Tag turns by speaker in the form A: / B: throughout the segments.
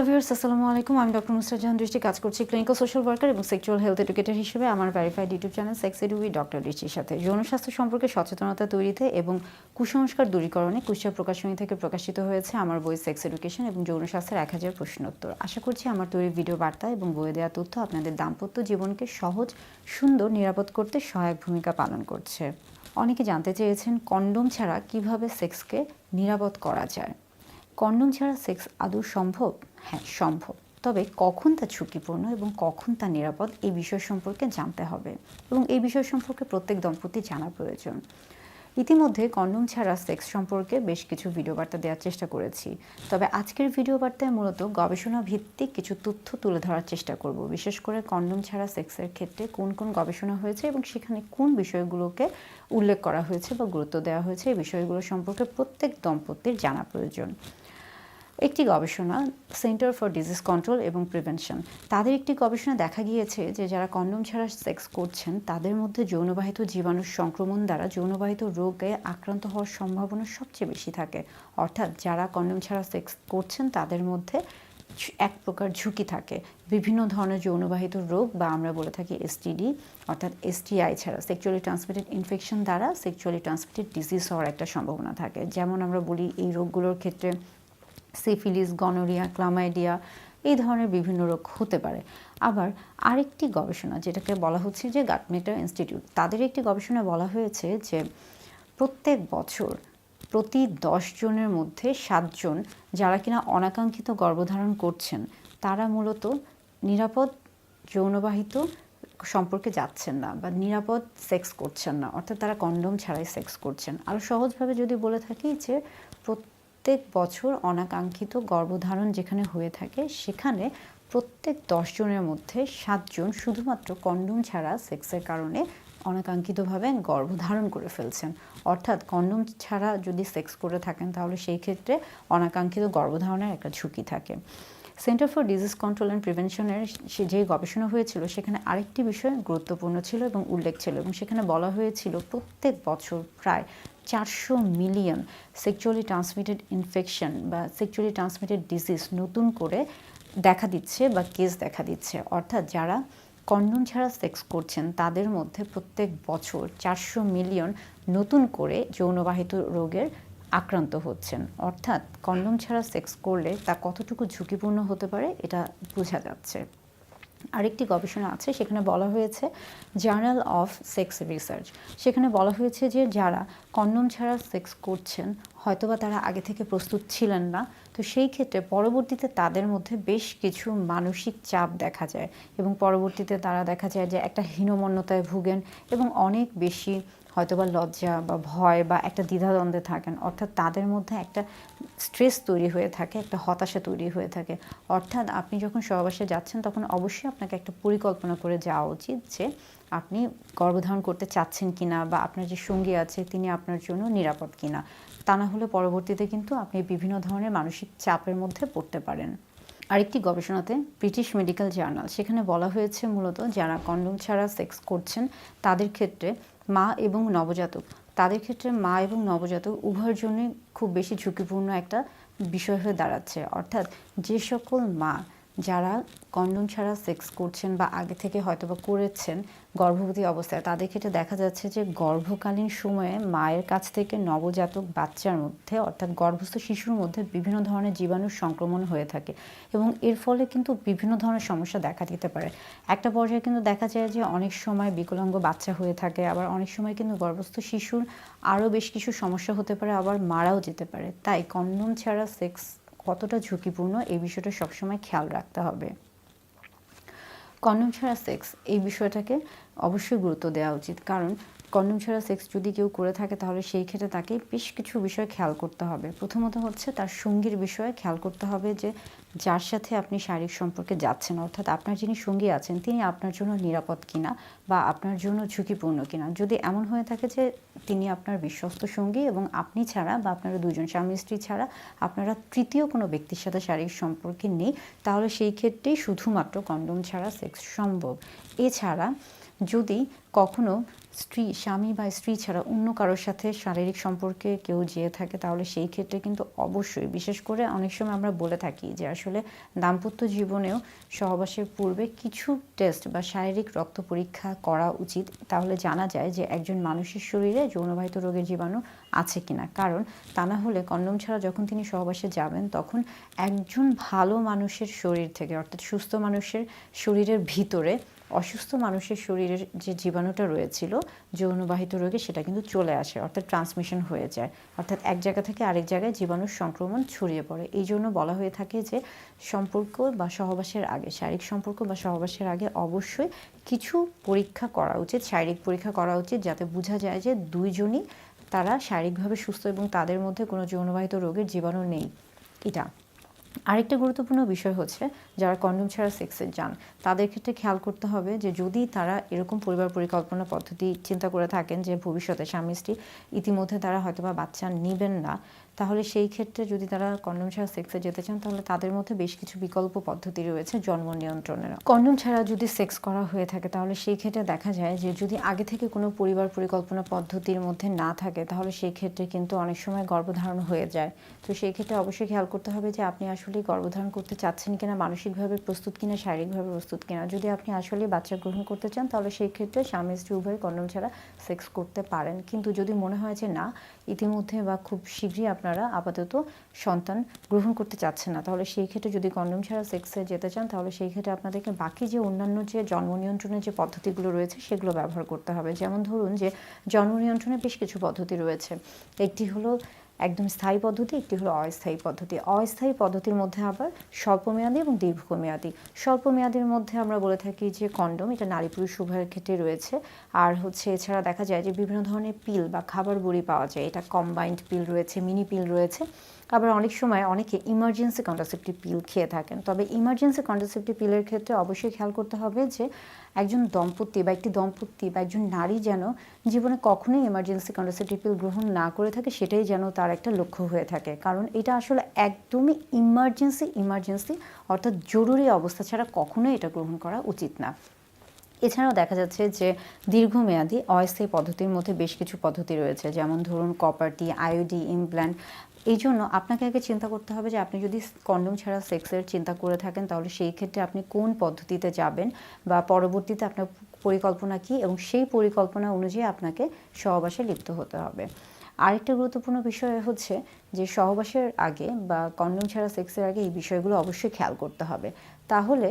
A: Viewers আসসালামু আলাইকুম। আমি ডক্টর নুসরাত জাহান দৃষ্টি, কাজ করছি ক্লিনিক্যাল সোশ্যাল ওয়ার্কার এবং সেক্সুয়াল হেলথ এডুকেটর হিসেবে আমার verified YouTube channel sex edu with doctor দৃষ্টির সাথে যৌন স্বাস্থ্য সম্পর্কে সচেতনতা তৈরিতে এবং কুসংস্কার দূরীকরণে কুষ্টিয়া প্রকাশনী থেকে প্রকাশিত হয়েছে আমার বই সেক্স এডুকেশন এবং যৌন স্বাস্থ্যের 1000 প্রশ্নোত্তর। আশা করছি আমার তৈরি ভিডিও বার্তা এবং বইয়ে দেওয়া তথ্য আপনাদের দাম্পত্য জীবনকে সহজ, সুন্দর, নিরাপদ করতে সহায়ক ভূমিকা পালন করছে। অনেকে জানতে চেয়েছেন কন্ডোম ছাড়া কিভাবে সেক্সকে নিরাপদ করা যায়। কন্ডোম ছাড়া সেক্স আদৌ সম্ভব? হ্যাঁ, সম্ভব। তবে কখন তা ঝুঁকিপূর্ণ এবং কখন তা নিরাপদ এই বিষয় সম্পর্কে জানতে হবে এবং এই বিষয় সম্পর্কে প্রত্যেক দম্পতি জানা প্রয়োজন। ইতিমধ্যে কন্ডোম ছাড়া সেক্স সম্পর্কে বেশ কিছু ভিডিও বার্তা দেওয়ার চেষ্টা করেছি, তবে আজকের ভিডিও বার্তায় মূলত গবেষণা ভিত্তিক কিছু তথ্য তুলে ধরার চেষ্টা করব। বিশেষ করে কন্ডোম ছাড়া সেক্সের ক্ষেত্রে কোন কোন গবেষণা হয়েছে এবং সেখানে কোন বিষয়গুলোকে উল্লেখ করা হয়েছে বা গুরুত্ব দেওয়া হয়েছে, এই বিষয়গুলো সম্পর্কে প্রত্যেক দম্পতির জানা প্রয়োজন। একটি গবেষণা সেন্টার ফর ডিজিজ কন্ট্রোল এবং প্রিভেনশন, তাদের একটি গবেষণা দেখা গিয়েছে যে যারা কন্ডোম ছাড়া সেক্স করছেন তাদের মধ্যে যৌনবাহিত জীবাণুর সংক্রমণ দ্বারা যৌনবাহিত রোগে আক্রান্ত হওয়ার সম্ভাবনা সবচেয়ে বেশি থাকে। অর্থাৎ যারা কন্ডোম ছাড়া সেক্স করছেন তাদের মধ্যে এক প্রকার ঝুঁকি থাকে বিভিন্ন ধরনের যৌনবাহিত রোগ বা আমরা বলে থাকি এসটিডি অর্থাৎ এসটিআই ছাড়া সেক্সুয়ালি ট্রান্সমিটেড ইনফেকশন দ্বারা সেক্সুয়ালি ট্রান্সমিটেড ডিজিজ হওয়ার একটা সম্ভাবনা থাকে। যেমন আমরা বলি এই রোগগুলোর ক্ষেত্রে সিফিলিস, গনোরিয়া, ক্লামাইডিয়া এই ধরনের বিভিন্ন রোগ হতে পারে। আবার আরেকটি গবেষণা যেটাকে বলা হচ্ছে যে গাটমেটার ইনস্টিটিউট, তাদের একটি গবেষণায় বলা হয়েছে যে প্রত্যেক বছর প্রতি 10 জনের মধ্যে 7 জন যারা কিনা অনাকাঙ্ক্ষিত গর্ভধারণ করছেন তারা মূলত নিরাপদ যৌনবাহিত সম্পর্কে যাচ্ছেন না বা নিরাপদ সেক্স করছেন না, অর্থাৎ তারা কন্ডোম ছাড়াই সেক্স করছেন। আরও সহজভাবে যদি বলে থাকি যে প্রত্যেক বছর অনাকাঙ্ক্ষিত গর্ভধারণ যেখানে হয়ে থাকে সেখানে প্রত্যেক 10 জনের মধ্যে 7 জন শুধুমাত্র কন্ডোম ছাড়া সেক্সের কারণে অনাকাঙ্ক্ষিতভাবে গর্ভধারণ করে ফেলছেন। অর্থাৎ কন্ডোম ছাড়া যদি সেক্স করে থাকেন তাহলে সেই ক্ষেত্রে অনাকাঙ্ক্ষিত গর্ভধারণের একটা ঝুঁকি থাকে। Centre for disease control and প্রিভেনশনের যে গবেষণা হয়েছিল সেখানে আরেকটি বিষয় গুরুত্বপূর্ণ ছিল এবং উল্লেখ ছিল এবং সেখানে বলা হয়েছিল প্রত্যেক বছর প্রায় 400 মিলিয়ন সেক্সুয়ালি ট্রান্সমিটেড ইনফেকশন বা সেক্সুয়ালি ট্রান্সমিটেড ডিজিজ নতুন করে দেখা দিচ্ছে বা কেস দেখা দিচ্ছে। অর্থাৎ যারা কন্ডোম ছাড়া সেক্স করছেন তাদের মধ্যে প্রত্যেক বছর 400 মিলিয়ন নতুন করে যৌনবাহিত রোগের আক্রান্ত হচ্ছেন। অর্থাৎ কন্ডোম ছাড়া সেক্স করলে তা কতটুকু ঝুঁকিপূর্ণ হতে পারে এটা বোঝা যাচ্ছে। আরেকটি গবেষণা আছে সেখানে বলা হয়েছে জার্নাল অফ সেক্স রিসার্চ, সেখানে বলা হয়েছে যে যারা কন্ডোম ছাড়া সেক্স করছেন হয়তোবা তারা আগে থেকে প্রস্তুত ছিলেন না, তো সেই ক্ষেত্রে পরবর্তীতে তাদের মধ্যে বেশ কিছু মানসিক চাপ দেখা যায় এবং পরবর্তীতে তারা দেখা যায় যে একটা হীনমন্যতায় ভুগেন এবং অনেক বেশি হয়তোবা লজ্জা বা ভয় বা একটা দ্বিধাদ্বন্দ্বে থাকেন। অর্থাৎ তাদের মধ্যে একটা স্ট্রেস তৈরি হয়ে থাকে, একটা হতাশা তৈরি হয়ে থাকে। অর্থাৎ আপনি যখন সহবাসে যাচ্ছেন তখন অবশ্যই আপনাকে একটা পরিকল্পনা করে যাওয়া উচিত যে আপনি গর্ভধারণ করতে চাচ্ছেন কিনা বা আপনার যে সঙ্গী আছে তিনি আপনার জন্য নিরাপদ কিনা। তা না হলে পরবর্তীতে কিন্তু আপনি বিভিন্ন ধরনের মানসিক চাপের মধ্যে পড়তে পারেন। আরেকটি গবেষণাতে ব্রিটিশ মেডিকেল জার্নাল, সেখানে বলা হয়েছে মূলত যারা কন্ডোম ছাড়া সেক্স করছেন তাদের ক্ষেত্রে মা এবং নবজাতক, তাদের ক্ষেত্রে মা এবং নবজাতক উভয়ের জন্যই খুব বেশি ঝুঁকিপূর্ণ একটা বিষয় হয়ে দাঁড়াচ্ছে। অর্থাৎ যে সকল মা যারা কন্ডোম ছাড়া সেক্স করছেন বা আগে থেকে হয়তোবা করেছেন গর্ভবতী অবস্থায়, তাদের ক্ষেত্রে দেখা যাচ্ছে যে গর্ভকালীন সময়ে মায়ের কাছ থেকে নবজাতক বাচ্চার মধ্যে অর্থাৎ গর্ভস্থ শিশুর মধ্যে বিভিন্ন ধরনের জীবাণুর সংক্রমণ হয়ে থাকে এবং এর ফলে কিন্তু বিভিন্ন ধরনের সমস্যা দেখা দিতে পারে। একটা পর্যায়ে কিন্তু দেখা যায় যে অনেক সময় বিকলাঙ্গ বাচ্চা হয়ে থাকে, আবার অনেক সময় কিন্তু গর্ভস্থ শিশুর আরও বেশ কিছু সমস্যা হতে পারে, আবার মারাও যেতে পারে। তাই কন্ডোম ছাড়া সেক্স কতটা ঝুঁকিপূর্ণ এই বিষয়টা সবসময় খেয়াল রাখতে হবে। কন্ডোম ছাড়া সেক্স এই বিষয়টাকে অবশ্যই গুরুত্ব দেওয়া উচিত, কারণ কন্ডোম ছাড়া সেক্স যদি কেউ করে থাকে তাহলে সেই ক্ষেত্রে তাকে বেশ কিছু বিষয় খেয়াল করতে হবে। প্রথমত হচ্ছে তার সঙ্গীর বিষয়ে খেয়াল করতে হবে যে যার সাথে আপনি শারীরিক সম্পর্কে যাচ্ছেন অর্থাৎ আপনার যিনি সঙ্গী আছেন তিনি আপনার জন্য নিরাপদ কিনা বা আপনার জন্য ঝুঁকিপূর্ণ কিনা। যদি এমন হয়ে থাকে যে তিনি আপনার বিশ্বস্ত সঙ্গী এবং আপনি ছাড়া বা আপনারা দুজন স্বামী স্ত্রী ছাড়া আপনারা তৃতীয় কোনো ব্যক্তির সাথে শারীরিক সম্পর্কে নেই, তাহলে সেই ক্ষেত্রেই শুধুমাত্র কন্ডোম ছাড়া সেক্স সম্ভব। এছাড়া যদি কখনো স্বামী বা স্ত্রী ছাড়া অন্য কারোর সাথে শারীরিক সম্পর্কে কেউ যেয়ে থাকে তাহলে সেই ক্ষেত্রে কিন্তু অবশ্যই, বিশেষ করে অনেক সময় আমরা বলে থাকি যে আসলে দাম্পত্য জীবনেও সহবাসের পূর্বে কিছু টেস্ট বা শারীরিক রক্ত পরীক্ষা করা উচিত, তাহলে জানা যায় যে একজন মানুষের শরীরে যৌনবাহিত রোগের জীবাণু আছে কিনা। কারণ তা না হলে কন্ডোম ছাড়া যখন তিনি সহবাসে যাবেন তখন একজন ভালো মানুষের শরীর থেকে, অর্থাৎ সুস্থ মানুষের শরীরের ভিতরে অসুস্থ মানুষের শরীরের যে জীবাণুটা রয়েছিল যৌনবাহিত রোগে, সেটা কিন্তু চলে আসে, অর্থাৎ ট্রান্সমিশন হয়ে যায়, অর্থাৎ এক জায়গা থেকে আরেক জায়গায় জীবাণুর সংক্রমণ ছড়িয়ে পড়ে। এই জন্য বলা হয়ে থাকে যে সম্পর্ক বা সহবাসের আগে, শারীরিক সম্পর্ক বা সহবাসের আগে অবশ্যই কিছু পরীক্ষা করা উচিত, শারীরিক পরীক্ষা করা উচিত, যাতে বোঝা যায় যে দুইজনই তারা শারীরিকভাবে সুস্থ এবং তাদের মধ্যে কোনো যৌনবাহিত রোগের জীবাণু নেই। এটা আরেকটা গুরুত্বপূর্ণ বিষয় হচ্ছে যারা কন্ডোম ছাড়া সেক্সে যান তাদের ক্ষেত্রে খেয়াল করতে হবে যে যদি তারা এরকম পরিবার পরিকল্পনা পদ্ধতি চিন্তা করে থাকেন যে ভবিষ্যতে স্বামী স্ত্রী ইতিমধ্যে তারা হয়তোবা বাচ্চা নেবেন না, তাহলে সেই ক্ষেত্রে যদি তারা কন্ডোম ছাড়া সেক্সে যেতে চান তাহলে তাদের মধ্যে বেশ কিছু বিকল্প পদ্ধতি রয়েছে জন্ম নিয়ন্ত্রণের। কন্ডোম ছাড়া যদি সেক্স করা হয়ে থাকে তাহলে সেই ক্ষেত্রে দেখা যায় যে যদি আগে থেকে কোনো পরিবার পরিকল্পনা পদ্ধতির মধ্যে না থাকে তাহলে সেই ক্ষেত্রে কিন্তু অনেক সময় গর্ভধারণ হয়ে যায়। তো সেই ক্ষেত্রে অবশ্যই খেয়াল করতে হবে যে আপনি আসলে গর্ভধারণ করতে চাচ্ছেন কিনা, মানসিকভাবে প্রস্তুত কিনা, শারীরিকভাবে প্রস্তুত কিনা। যদি আপনি আসলে বাচ্চা গ্রহণ করতে চান তাহলে সেই ক্ষেত্রে স্বামী স্ত্রী উভয় কন্ডোম ছাড়া সেক্স করতে পারেন। কিন্তু যদি মনে হয় যে না, ইতিমধ্যে বা খুব শীঘ্রই আপনারা আপাতত সন্তান গ্রহণ করতে চাচ্ছেন না, তাহলে সেই ক্ষেত্রে যদি কন্ডোম ছাড়া সেক্সে যেতে চান তাহলে সেই ক্ষেত্রে আপনাদেরকে বাকি যে অন্যান্য যে জন্ম নিয়ন্ত্রণের যে পদ্ধতিগুলো রয়েছে সেগুলো ব্যবহার করতে হবে। যেমন ধরুন যে জন্ম নিয়ন্ত্রণের বেশ কিছু পদ্ধতি রয়েছে। একটি হলো একদম স্থায়ী পদ্ধতি, একটি হলো অস্থায়ী পদ্ধতি। অস্থায়ী পদ্ধতির মধ্যে আবার স্বল্পমেয়াদী এবং দীর্ঘমেয়াদী। স্বল্পমেয়াদীর মধ্যে আমরা বলে থাকি যে কন্ডোম, এটা নারী পুরুষ উভয়ের ক্ষেত্রে রয়েছে। আর হচ্ছে এছাড়া দেখা যায় যে বিভিন্ন ধরনের পিল বা খাবার বড়ি পাওয়া যায়, এটা কম্বাইন্ড পিল রয়েছে, মিনি পিল রয়েছে। আবার অনেক সময় অনেকে ইমার্জেন্সি কন্ট্রাসেপটিভ পিল খেয়ে থাকেন। তবে ইমার্জেন্সি কন্ট্রাসেপটিভ পিলের ক্ষেত্রে অবশ্যই খেয়াল করতে হবে যে একজন দম্পতি বা একটি দম্পতি বা একজন নারী যেন জীবনে কখনোই ইমার্জেন্সি কন্ট্রাসেপটিভ পিল গ্রহণ না করে থাকে, সেটাই যেন তার একটা লক্ষ্য হয়ে থাকে। কারণ এটা আসলে একদমই ইমার্জেন্সি অর্থাৎ জরুরি অবস্থা ছাড়া কখনোই এটা গ্রহণ করা উচিত না। এছাড়াও দেখা যাচ্ছে যে দীর্ঘমেয়াদী অস্থায়ী পদ্ধতির মধ্যে বেশ কিছু পদ্ধতি রয়েছে, যেমন ধরুন কপারটি, আইওডি, ইমপ্ল্যান্ট। এই জন্য আপনাকে আগে চিন্তা করতে হবে যে আপনি যদি কন্ডোম ছাড়া সেক্সের চিন্তা করে থাকেন তাহলে সেই ক্ষেত্রে আপনি কোন পদ্ধতিতে যাবেন বা পরবর্তীতে আপনার পরিকল্পনা কী, এবং সেই পরিকল্পনা অনুযায়ী আপনাকে সহবাসে লিপ্ত হতে হবে। আরেকটা গুরুত্বপূর্ণ বিষয় হচ্ছে যে সহবাসের আগে বা কন্ডোম ছাড়া সেক্সের আগে এই বিষয়গুলো অবশ্যই খেয়াল করতে হবে। তাহলে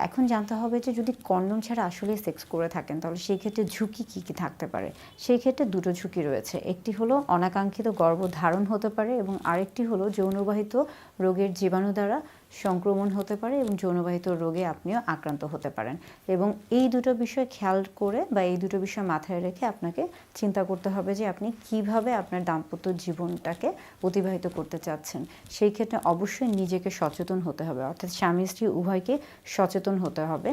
A: এখন জানতে হবে যে যদি কন্ডোম ছাড়া আসলে সেক্স করে থাকেন তাহলে সেই ক্ষেত্রে ঝুঁকি কী কী থাকতে পারে। সেই ক্ষেত্রে দুটো ঝুঁকি রয়েছে, একটি হলো অনাকাঙ্ক্ষিত গর্ভধারণ হতে পারে এবং আরেকটি হলো যৌনবাহিত রোগের জীবাণু দ্বারা সংক্রমণ হতে পারে এবং যৌনবাহিত রোগে আপনিও আক্রান্ত হতে পারেন। এবং এই দুটো বিষয় খেয়াল করে বা এই দুটো বিষয় মাথায় রেখে আপনাকে চিন্তা করতে হবে যে আপনি কিভাবে আপনার দাম্পত্য জীবনটাকে অতিবাহিত করতে চাচ্ছেন। সেই ক্ষেত্রে অবশ্যই নিজেকে সচেতন হতে হবে, অর্থাৎ স্বামী স্ত্রী উভয়কে সচেতন হতে হবে।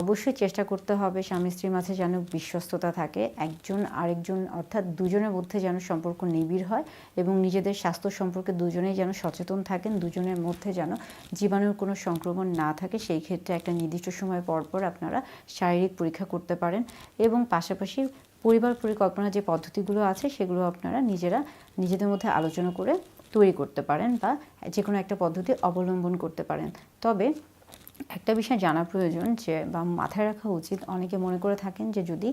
A: অবশ্যই চেষ্টা করতে হবে স্বামী স্ত্রীর মাঝে যেন বিশ্বস্ততা থাকে, একজন আরেকজন অর্থাৎ দুজনের মধ্যে যেন সম্পর্ক নিবিড় হয় এবং নিজেদের স্বাস্থ্য সম্পর্কে দুজনেই যেন সচেতন থাকেন, দুজনের মধ্যে যেন জীবাণুর কোনো সংক্রমণ না থাকে। সেই ক্ষেত্রে একটা নির্দিষ্ট সময় পর পর আপনারা শারীরিক পরীক্ষা করতে পারেন এবং পাশাপাশি পরিবার পরিকল্পনা যে পদ্ধতিগুলো আছে সেগুলো আপনারা নিজেদের মধ্যে আলোচনা করে তৈরি করতে পারেন বা যে কোনো একটা পদ্ধতি অবলম্বন করতে পারেন। তবে একটা বিষয় জানা প্রয়োজন যে বা মাথায় রাখা উচিত, অনেকে মনে করে থাকেন যে যদি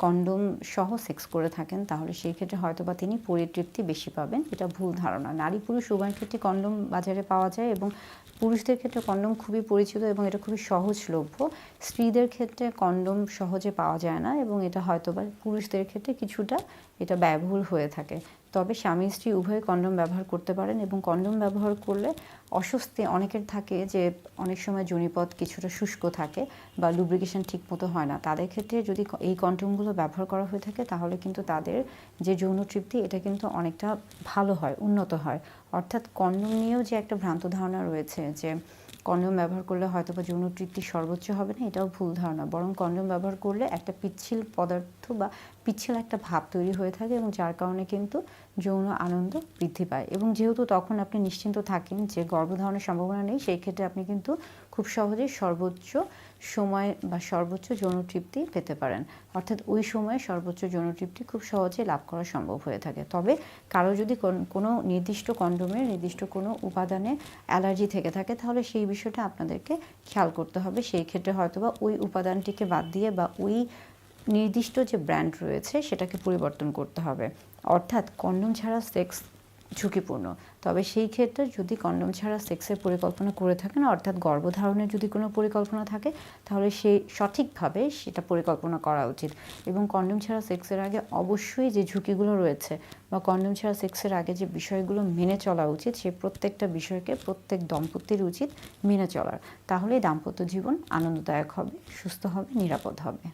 A: কন্ডোম সহ সেক্স করে থাকেন তাহলে সেই ক্ষেত্রে হয়তো বা তিনি পরিতৃপ্তি বেশি পাবেন। এটা ভুল ধারণা। নারী পুরুষ উভয়ের ক্ষেত্রে কন্ডোম বাজারে পাওয়া যায় এবং পুরুষদের ক্ষেত্রে কন্ডোম খুবই পরিচিত এবং এটা খুবই সহজলভ্য। স্ত্রীদের ক্ষেত্রে কন্ডোম সহজে পাওয়া যায় না এবং এটা হয়তো বা পুরুষদের ক্ষেত্রে কিছুটা এটা ব্যয়বহুল হয়ে থাকে। তবে স্বামী স্ত্রী উভয়ে কন্ডোম ব্যবহার করতে পারেন এবং কন্ডোম ব্যবহার করলে অস্বস্তি অনেকের থাকে যে অনেক সময় যোনিপথ কিছুটা শুষ্ক থাকে বা লুব্রিকেশন ঠিক মতো হয় না। তাদের ক্ষেত্রে যদি এই কন্ডোমগুলো ব্যবহার করা হয়ে থাকে তাহলে কিন্তু তাদের যে যৌন তৃপ্তি এটা কিন্তু অনেকটা ভালো হয়, উন্নত হয়। অর্থাৎ কন্ডোম নিয়েও যে একটা ভ্রান্ত ধারণা রয়েছে যে কন্ডোম ব্যবহার করলে হয়তো বা যৌন তৃপ্তি সর্বোচ্চ হবে না, এটাও ভুল ধারণা। বরং কন্ডোম ব্যবহার করলে একটা পিচ্ছিল পদার্থ বা পিচ্ছিল একটা ভাব তৈরি হয়ে থাকে এবং যার কারণে কিন্তু যৌন আনন্দ বৃদ্ধি পায়। এবং যেহেতু তখন আপনি নিশ্চিন্ত থাকেন যে গর্ভধারণের সম্ভাবনা নেই, সেই ক্ষেত্রে আপনি কিন্তু খুব সহজেই সর্বোচ্চ সময় বা সর্বোচ্চ যৌন তৃপ্তি পেতে পারেন। অর্থাৎ ওই সময়ে সর্বোচ্চ যৌন তৃপ্তি খুব সহজেই লাভ করা সম্ভব হয়ে থাকে। তবে কারো যদি কোনো নির্দিষ্ট কন্ডোমের নির্দিষ্ট কোনো উপাদানে অ্যালার্জি থেকে থাকে, তাহলে সেই বিষয়টা আপনাদেরকে খেয়াল করতে হবে। সেই ক্ষেত্রে হয়তোবা ওই উপাদানটিকে বাদ দিয়ে বা ওই নির্দিষ্ট যে ব্র্যান্ড রয়েছে সেটাকে পরিবর্তন করতে হবে। অর্থাৎ কন্ডোম ছাড়া সেক্স ঝুঁকিপূর্ণ। তবে সেই ক্ষেত্রে যদি কন্ডোম ছাড়া সেক্সের পরিকল্পনা করে থাকেন, অর্থাৎ গর্ভধারণের যদি কোনো পরিকল্পনা থাকে, তাহলে সেই সঠিকভাবে সেটা পরিকল্পনা করা উচিত। এবং কন্ডোম ছাড়া সেক্সের আগে অবশ্যই যে ঝুঁকিগুলো রয়েছে বা কন্ডোম ছাড়া সেক্সের আগে যে বিষয়গুলো মেনে চলা উচিত, সেই প্রত্যেকটা বিষয়কে প্রত্যেক দম্পতির উচিত মেনে চলার। তাহলেই দাম্পত্য জীবন আনন্দদায়ক হবে, সুস্থ হবে, নিরাপদ হবে।